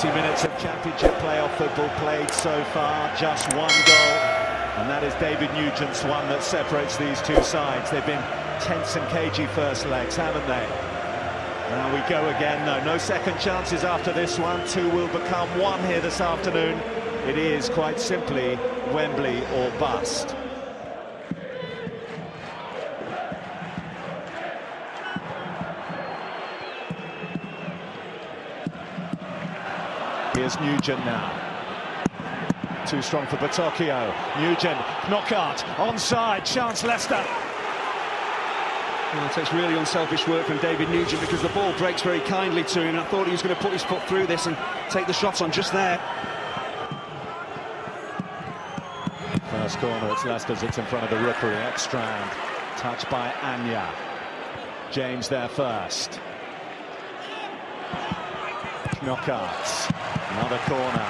90 minutes of Championship playoff football played so far, just one goal, and that is David Nugent's one that separates these two sides. They've been tense and cagey first legs, haven't they? Now we go again. No second chances after this one. Two will become one here this afternoon. It is quite simply Wembley or bust. Here's Nugent now. Too strong for Batocchio. Nugent, knockout, onside, chance Leicester. Well, it takes really unselfish work from David Nugent because the ball breaks very kindly to him. I thought he was going to put his foot through this and take the shots on just there. First corner, it's Leicester's, it's in front of the Rookery. Ekstrand, touched by Anya. James there first. Knockouts, another corner.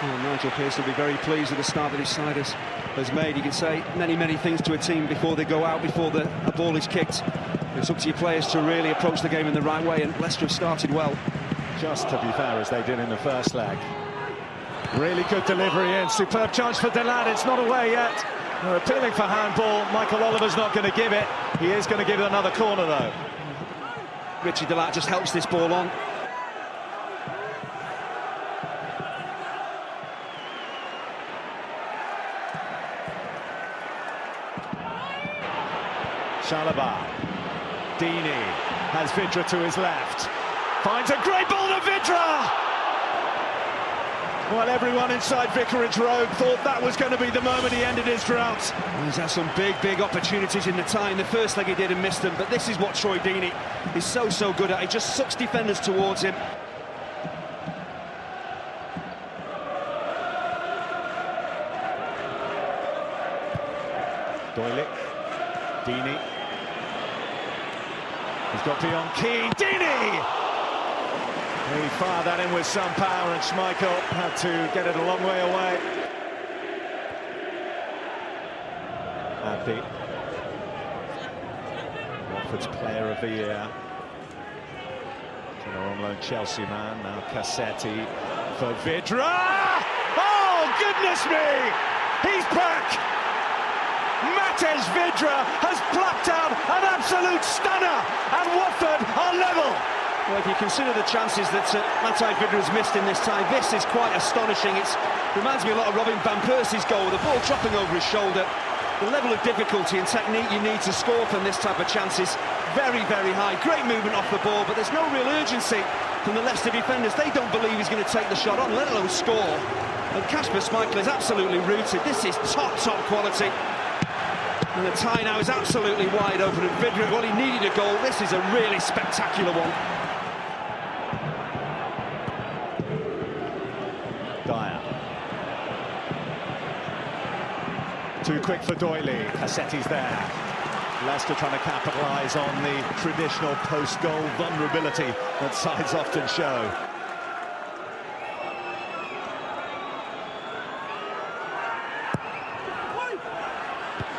Well, Nigel Pearce will be very pleased with the start that his side has made. You can say many things to a team before they go out, before the ball is kicked. It's up to your players to really approach the game in the right way, and Leicester have started well. Just to be fair, as they did in the first leg. Really good delivery in, superb chance for Delat, it's not away yet. They're appealing for handball, Michael Oliver's not going to give it. He is going to give it another corner though. Richie Delat just helps this ball on. Chalobah, Dini has Vidra to his left, finds a great ball to Vidra! Well, everyone inside Vicarage Road thought that was going to be the moment he ended his drought. He's had some big opportunities in the tie. In the first leg he did and missed them, but this is what Troy Dini is so good at. He just sucks defenders towards him. Doyle, Dini. He's got beyond Keane. Dini! He fired that in with some power, and Schmeichel had to get it a long way away. Abdi. Watford's player of the year. On loan Chelsea man, now Cassetti for Vidra! Oh, goodness me! He's back! Matej Vidra has plucked out an absolute stunner, and Watford are level. Well, if you consider the chances that Matej Vidra has missed in this tie, this is quite astonishing. It reminds me a lot of Robin van Persie's goal, the ball dropping over his shoulder. The level of difficulty and technique you need to score from this type of chances, very high. Great movement off the ball, but there's no real urgency from the Leicester defenders. They don't believe he's going to take the shot on, let alone score. And Kasper Schmeichel is absolutely rooted. This is top quality. And the tie now is absolutely wide open, and Vidra, well, he needed a goal. This is a really spectacular one. Dyer. Too quick for Doyley. Cassetti's there. Leicester trying to capitalise on the traditional post-goal vulnerability that sides often show.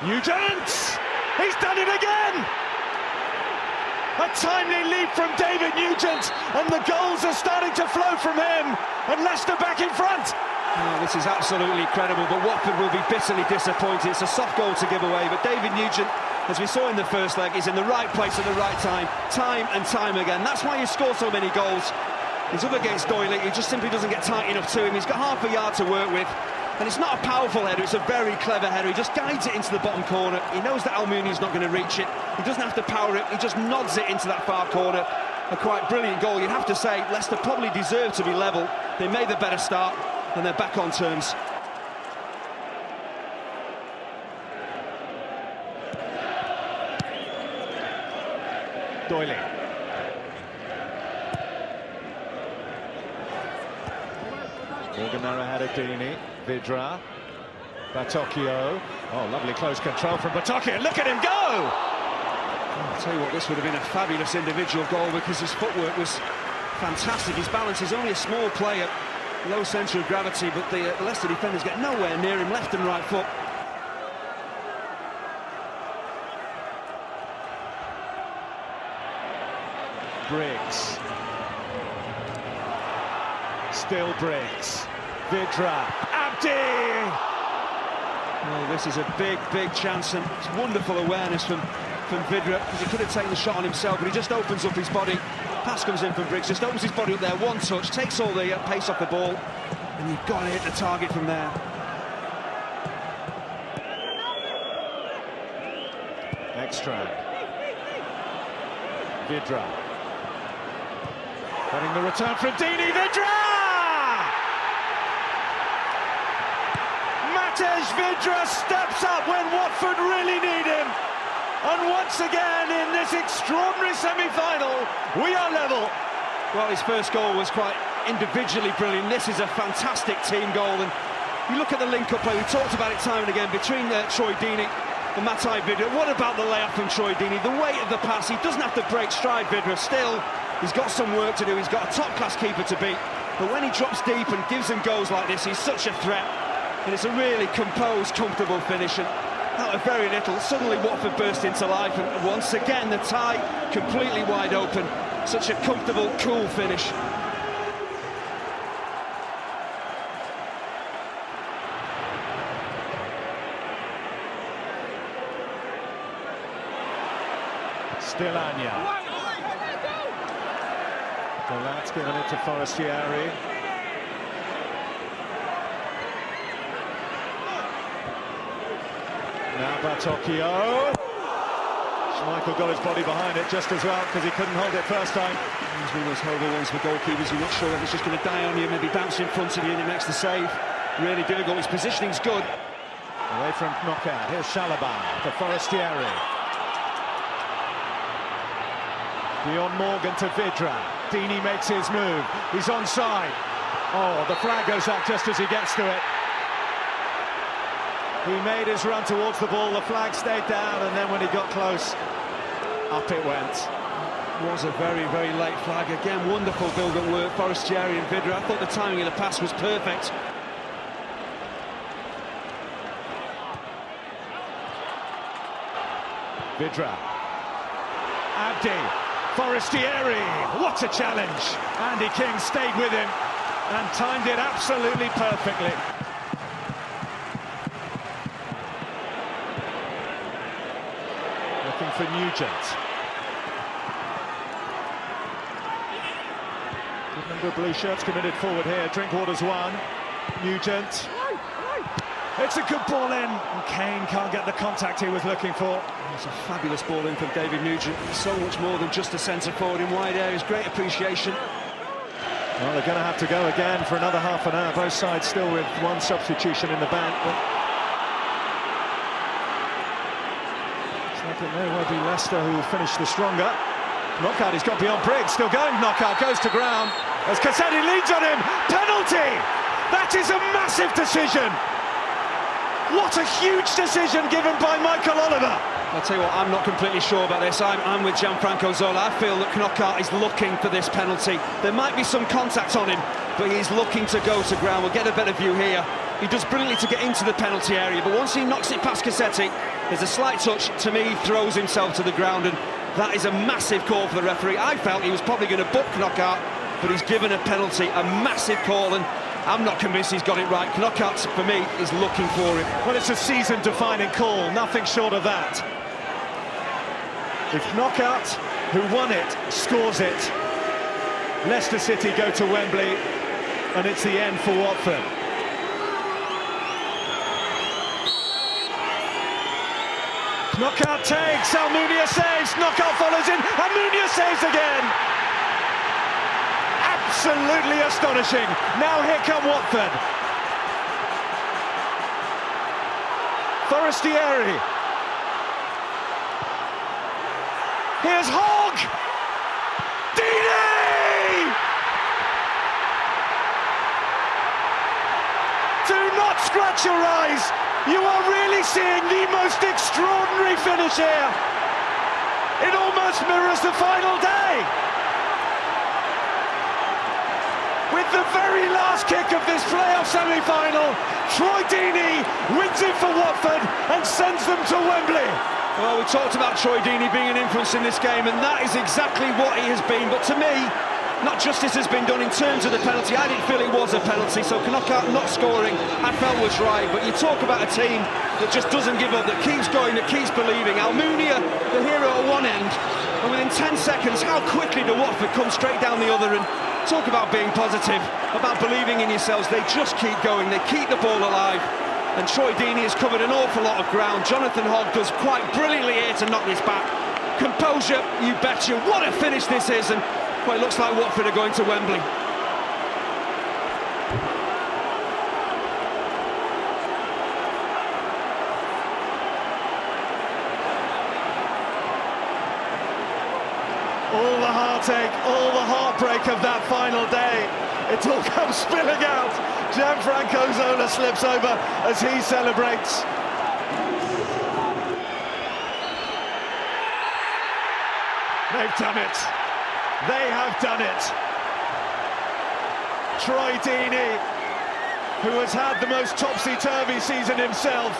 Nugent! He's done it again! A timely leap from David Nugent, and the goals are starting to flow from him, and Leicester back in front. Oh, this is absolutely incredible, but Watford will be bitterly disappointed. It's a soft goal to give away, but David Nugent, as we saw in the first leg, is in the right place at the right time and time again. That's why he scores so many goals. He's up against Doyle, he just simply doesn't get tight enough to him. He's got half a yard to work with. And it's not a powerful header, it's a very clever header. He just guides it into the bottom corner. He knows that Almuni's not going to reach it. He doesn't have to power it, he just nods it into that far corner. A quite brilliant goal. You'd have to say Leicester probably deserve to be level. They made the better start, and they're back on terms. Doyle. Morgan there ahead of Dini. Vidra. Batocchio. Oh, lovely close control from Batocchio. Look at him go! I'll tell you what, this would have been a fabulous individual goal because his footwork was fantastic. His balance is only a small player, low centre of gravity, but the Leicester defenders get nowhere near him, left and right foot. Briggs. Still Briggs. Vidra. Abdi! Well, this is a big chance, and it's wonderful awareness from Vidra, because he could have taken the shot on himself, but he just opens up his body. Pass comes in from Briggs, just opens his body up there, one touch, takes all the pace off the ball, and you've got to hit the target from there. Extra. Vidra. Getting the return from Dini. Vidra! Matej Vidra steps up when Watford really need him. And once again, in this extraordinary semi-final, we are level. Well, his first goal was quite individually brilliant. This is a fantastic team goal, and you look at the link-up play, we talked about it time and again, between Troy Deeney and Matej Vidra. What about the layup from Troy Deeney? The weight of the pass, he doesn't have to break stride, Vidra. Still, he's got some work to do. He's got a top-class keeper to beat. But when he drops deep and gives them goals like this, he's such a threat. And it's a really composed, comfortable finish. And out of very little, suddenly Watford burst into life. And once again, the tie completely wide open. Such a comfortable, cool finish. Still Anya. The lad's given it to Forestieri. Now Batocchio. Schmeichel got his body behind it just as well, because he couldn't hold it first time. It's one of those horrible ones for goalkeepers. You're not sure if it's just going to die on you, maybe bounce in front of you and it makes the save. Really difficult. His positioning's good. Away from knockout. Here's Shalaban to Forestieri. Beyond Morgan to Vidra. Dini makes his move. He's onside. Oh, the flag goes up just as he gets to it. He made his run towards the ball, the flag stayed down, and then when he got close, up it went. It was a very late flag. Again, wonderful build-up work, Forestieri and Vidra. I thought the timing of the pass was perfect. Vidra. Abdi. Forestieri. What a challenge. Andy King stayed with him and timed it absolutely perfectly. Looking for Nugent. Good number of blue shirts committed forward here. Drinkwater's one. Nugent. It's a good ball in, and Kane can't get the contact he was looking for. It's a fabulous ball in from David Nugent. So much more than just a centre forward in wide areas. Great appreciation. Well, they're going to have to go again for another half an hour. Both sides still with one substitution in the bank. But it's like it may well be Leicester who will finish the stronger. Knockout, he's got beyond Briggs. Still going. Knockout goes to ground as Cassetti leads on him. Penalty! That is a massive decision. What a huge decision given by Michael Oliver. I'll tell you what, I'm not completely sure about this. I'm with Gianfranco Zola. I feel that Knockaert is looking for this penalty. There might be some contact on him, but he's looking to go to ground. We'll get a better view here. He does brilliantly to get into the penalty area, but once he knocks it past Cassetti, there's a slight touch. To me, he throws himself to the ground, and that is a massive call for the referee. I felt he was probably going to book Knockaert, but he's given a penalty, a massive call, and I'm not convinced he's got it right. Knockaert, for me, is looking for it. Well, it's a season-defining call, nothing short of that. If Knockaert, who won it, scores it, Leicester City go to Wembley, and it's the end for Watford. Knockaert takes, Almunia saves, Knockaert follows in, Almunia saves again! Absolutely astonishing. Now here come Watford. Forestieri. Here's Hogg. Dini! Do not scratch your eyes. You are really seeing the most extraordinary finish here. It almost mirrors the final day. With the very last kick of this playoff semi-final, Troy Deeney wins it for Watford and sends them to Wembley. Well, we talked about Troy Deeney being an influence in this game, and that is exactly what he has been. But to me, not justice has been done in terms of the penalty. I didn't feel it was a penalty, so Knockout not scoring, I felt was right. But you talk about a team that just doesn't give up, that keeps going, that keeps believing. Almunia, the hero at one end, and within 10 seconds, how quickly do Watford come straight down the other? And talk about being positive, about believing in yourselves. They just keep going, they keep the ball alive. And Troy Deeney has covered an awful lot of ground. Jonathan Hogg does quite brilliantly here to knock this back. Composure, you betcha. What a finish this is. And well, it looks like Watford are going to Wembley. All the heartache, all the heartbreak of that final day, it all comes spilling out. Gianfranco Zola slips over as he celebrates. They've done it. They have done it. Troy Deeney, who has had the most topsy-turvy season himself,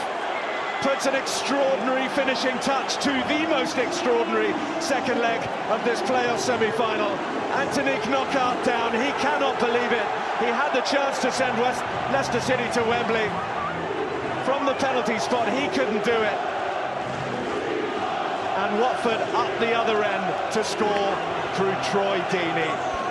puts an extraordinary finishing touch to the most extraordinary second leg of this playoff semi-final. Anthony Knockout down, he cannot believe it. He had the chance to send Leicester City to Wembley. From the penalty spot, he couldn't do it. And Watford up the other end to score through Troy Deeney.